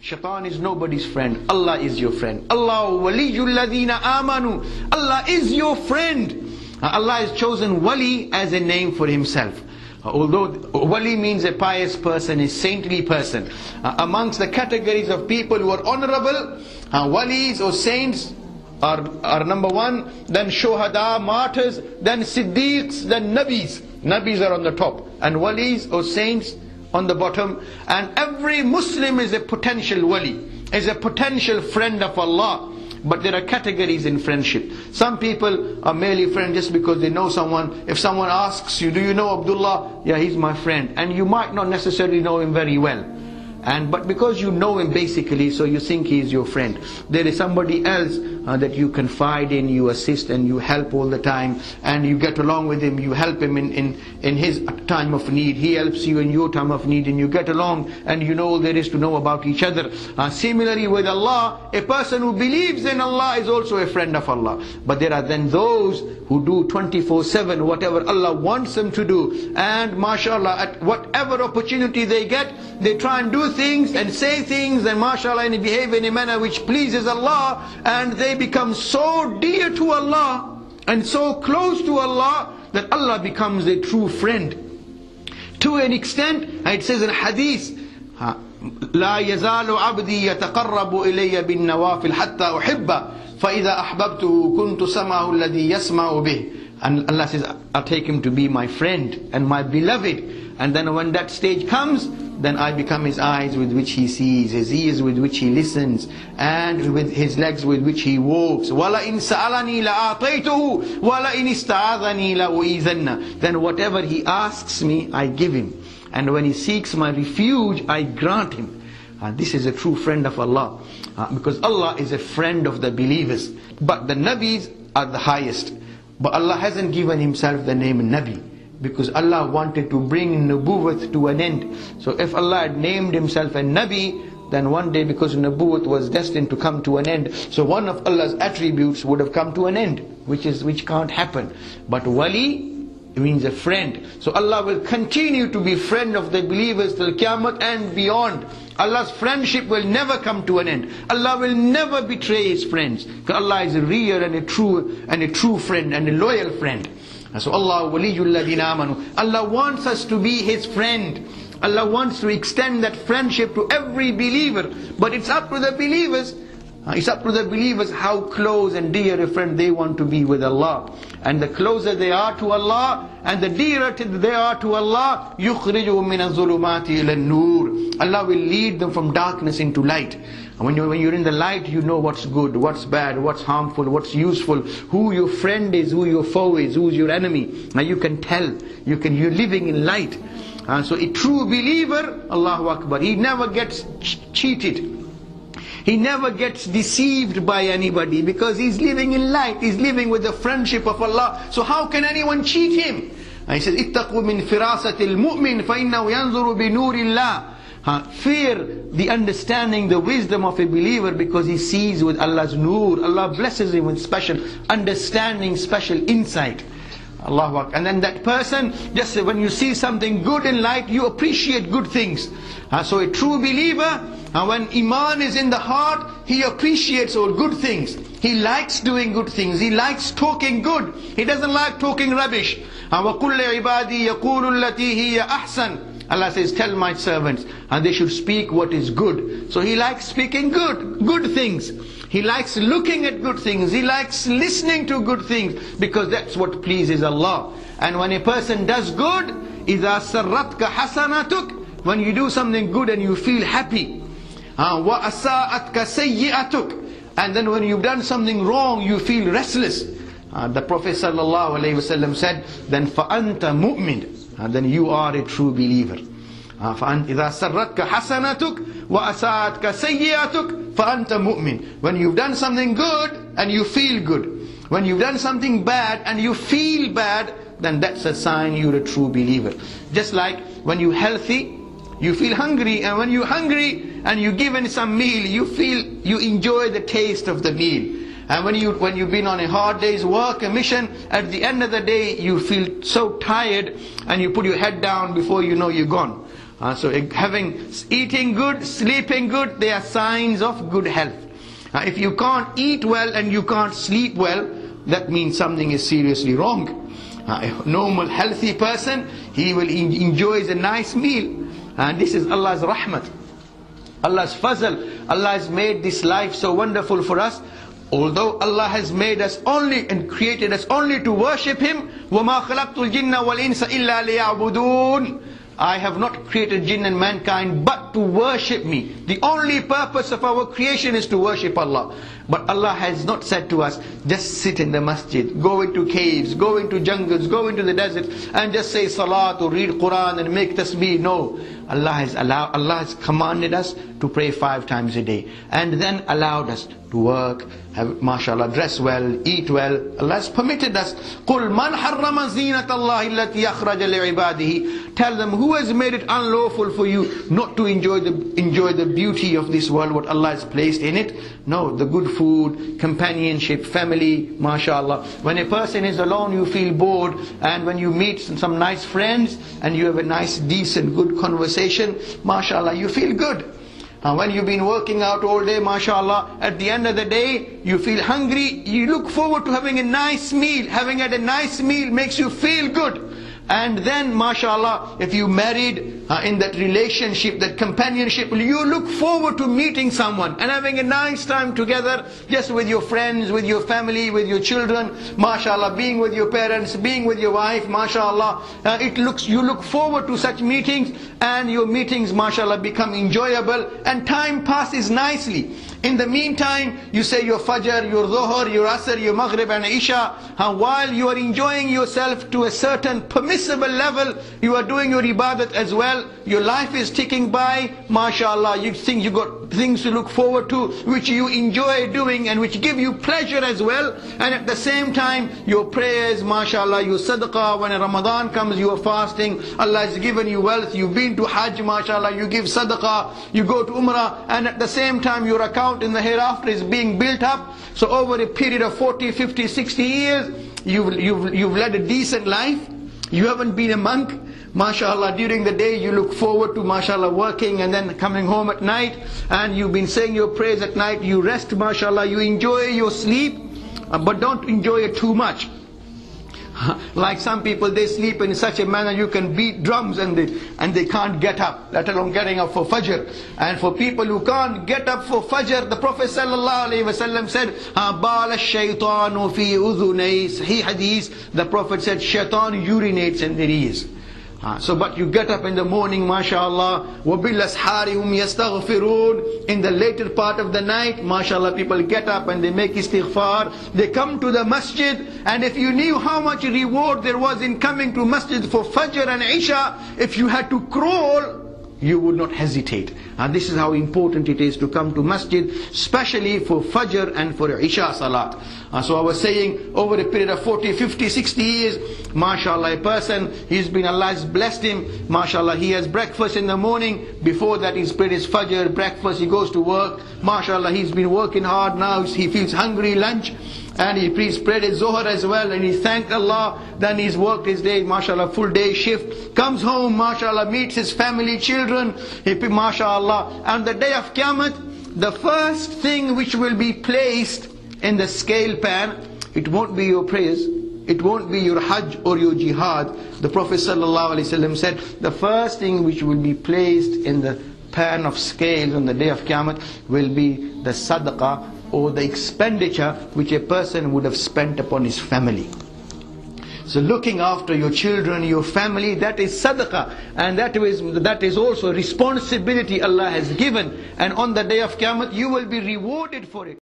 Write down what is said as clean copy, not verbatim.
Shaitan is nobody's friend. Allah is your friend. Allah waliyul ladina amanu. Allah is your friend. Allah has chosen wali as a name for himself. Although wali means a pious person, a saintly person. Amongst the categories of people who are honorable, walis or saints are number one, then shuhada, martyrs, then siddiqs, then nabis. Nabis are on the top, and walis or saints on the bottom. And every Muslim is a potential wali, is a potential friend of Allah. But there are categories in friendship. Some people are merely friends just because they know someone. If someone asks you, do you know Abdullah? Yeah, he's my friend. And you might not necessarily know him very well. But because you know him basically, so you think he is your friend. There is somebody else that you confide in, you assist and you help all the time, and you get along with him, you help him in his time of need, he helps you in your time of need, and you get along and you know all there is to know about each other. Similarly with Allah, a person who believes in Allah is also a friend of Allah. But there are then those who do 24/7 whatever Allah wants them to do, and mashallah, at whatever opportunity they get, they try and do things and say things and mashallah and behave in a manner which pleases Allah, and they become so dear to Allah and so close to Allah that Allah becomes a true friend. To an extent, it says in hadith, لا يزال عبدي يتقرب إلي بالنوافل حتى أحبه فإذا أحببته كنت سمعه الذي يسمع به. And Allah says, I'll take him to be my friend and my beloved. And then when that stage comes, then I become his eyes with which he sees, his ears with which he listens, and with his legs with which he walks. وَلَئِنْ سَأَلَنِي لَأَعْطَيْتُهُ وَلَئِنْ اسْتَعَاذَنِي لَأُعِيذَنَّ. Then whatever he asks me, I give him. And when he seeks my refuge, I grant him. This is a true friend of Allah. Because Allah is a friend of the believers. But the Nabis are the highest. But Allah hasn't given himself the name Nabi, because Allah wanted to bring Nubuwwat to an end. So if Allah had named himself a Nabi, then one day, because Nubuwwat was destined to come to an end, so one of Allah's attributes would have come to an end, which can't happen. But Wali means a friend. So Allah will continue to be friend of the believers till Qiyamah and beyond. Allah's friendship will never come to an end. Allah will never betray his friends, because Allah is a real and a true friend and a loyal friend. And so Allah waliyul ladina amanu. Allah wants us to be his friend. Allah wants to extend that friendship to every believer. But it's up to the believers. It's up to the believers how close and dear a friend they want to be with Allah. And the closer they are to Allah, and the dearer they are to Allah, يُخْرِجُهُم مِّنَ الظُّلُمَاتِ إِلَى النُّورِ. Allah will lead them from darkness into light. And when you're in the light, you know what's good, what's bad, what's harmful, what's useful, who your friend is, who your foe is, who's your enemy. Now you can tell, you're living in light. So a true believer, Allahu Akbar, he never gets cheated. He never gets deceived by anybody, because he's living in light, he's living with the friendship of Allah. So how can anyone cheat him? And he says, اتَّقُوا مِنْ فِرَاسَةِ الْمُؤْمِنِ فَإِنَّهُ يَنْظُرُ بِنُورِ اللَّهِ. Fear the understanding, the wisdom of a believer, because he sees with Allah's nur. Allah blesses him with special understanding, special insight. Allahu Akbar. And then that person, just when you see something good in light, you appreciate good things. So a true believer, when Iman is in the heart, he appreciates all good things. He likes doing good things. He likes talking good. He doesn't like talking rubbish. وَقُلْ لِعِبَادِي يَقُولُ الَّتِي هِيَ أَحْسَنُ. Allah says, tell my servants, and they should speak what is good. So he likes speaking good things. He likes looking at good things. He likes listening to good things, because that's what pleases Allah. And when a person does good, إِذَا سَرَّتْكَ حَسَنَتُكَ, when you do something good and you feel happy. وَأَسَاءَتْكَ سَيِّئَتُكَ, and then when you've done something wrong, you feel restless. The Prophet ﷺ said, then فَأَنْتَ مُؤْمِنٌ, then you are a true believer. إِذَا سَرَّتْكَ حَسَنَتُكَ وَأَسَاءَتْكَ سَيِّئَتُكَ فَأَنْتَ مُؤْمِنٌ. When you've done something good and you feel good. When you've done something bad and you feel bad, then that's a sign you're a true believer. Just like when you're healthy, you feel hungry, and when you're hungry and you're given some meal, you enjoy the taste of the meal. And when you've been on a hard day's work, a mission, at the end of the day you feel so tired, and you put your head down before you know you're gone. So eating good, sleeping good, they are signs of good health. If you can't eat well and you can't sleep well, that means something is seriously wrong. A normal healthy person, he will enjoys a nice meal, and this is Allah's rahmat, Allah's fazl. Allah has made this life so wonderful for us. Although Allah has made us only and created us only to worship Him, وَمَا خَلَقْتُ الْجِنَّ وَالْإِنسَ إِلَّا لِيَعْبُدُونَ, I have not created jinn and mankind but to worship me. The only purpose of our creation is to worship Allah. But Allah has not said to us, just sit in the masjid, go into caves, go into jungles, go into the desert and just say salat or read Quran and make tasbih. No. Allah has commanded us to pray 5 times a day, and then allowed us to work, have, mashallah, dress well, eat well. Allah has permitted us. قُلْ مَنْ حَرَّمَ زِينَةَ اللَّهِ الَّتِي أَخْرَجَ لِعِبَادِهِ. Tell them, who has made it unlawful for you not to enjoy the beauty of this world, what Allah has placed in it? No, the good food, companionship, family, mashallah. When a person is alone, you feel bored, and when you meet some nice friends and you have a nice, decent, good conversation, mashallah, you feel good. When you've been working out all day, mashallah, at the end of the day, you feel hungry, you look forward to having a nice meal. Having had a nice meal makes you feel good. And then, mashallah, if you married in that relationship, that companionship, you look forward to meeting someone and having a nice time together, just with your friends, with your family, with your children, mashallah, being with your parents, being with your wife, mashallah. You look forward to such meetings, and your meetings, mashallah, become enjoyable, and time passes nicely. In the meantime, you say your Fajr, your Dhuhr, your Asr, your Maghrib and Isha. While you are enjoying yourself to a certain permissible level, you are doing your ibadat as well. Your life is ticking by, mashallah. You think you got things to look forward to, which you enjoy doing and which give you pleasure as well. And at the same time, your prayers, mashallah, your sadaqah, when Ramadan comes, you are fasting. Allah has given you wealth. You've been to Hajj, mashallah, you give sadaqah, you go to Umrah, and at the same time your account in the hereafter is being built up. So over a period of 40, 50, 60 years, you've led a decent life. You haven't been a monk. MashaAllah, during the day you look forward to, MashaAllah, working and then coming home at night, and you've been saying your prayers at night, you rest, MashaAllah, you enjoy your sleep, but don't enjoy it too much. Like some people, they sleep in such a manner you can beat drums and they can't get up, let alone getting up for Fajr. And for people who can't get up for Fajr, the Prophet ﷺ said, "Bal ash-shaytanu fi udhunay." Sahih hadith, the Prophet said, shaitan urinates in their ears. But you get up in the morning, mashallah, وَبِالْأَسْحَارِ هُمْ يَسْتَغْفِرُونَ. In the later part of the night, mashallah, people get up and they make istighfar. They come to the masjid, and if you knew how much reward there was in coming to masjid for Fajr and Isha, if you had to crawl, you would not hesitate. And this is how important it is to come to masjid, especially for Fajr and for Isha Salat. So I was saying, over a period of 40, 50, 60 years, mashallah, a person, Allah has blessed him, mashallah, he has breakfast in the morning, before that he's prayed his Fajr, breakfast, he goes to work, mashallah, he's been working hard now, he feels hungry, lunch, and he prayed his Zuhr as well, and he thanked Allah, then he's worked his day, mashallah, full day shift, comes home, mashallah, meets his family, children, mashallah, on the day of Qiyamah, the first thing which will be placed in the scale pan, it won't be your prayers, it won't be your Hajj or your Jihad. The Prophet ﷺ said, the first thing which will be placed in the pan of scales on the day of Qiyamah will be the sadaqah, or the expenditure which a person would have spent upon his family. So looking after your children, your family, that is sadaqah, and that is also responsibility Allah has given, and on the day of Qiyamah you will be rewarded for it.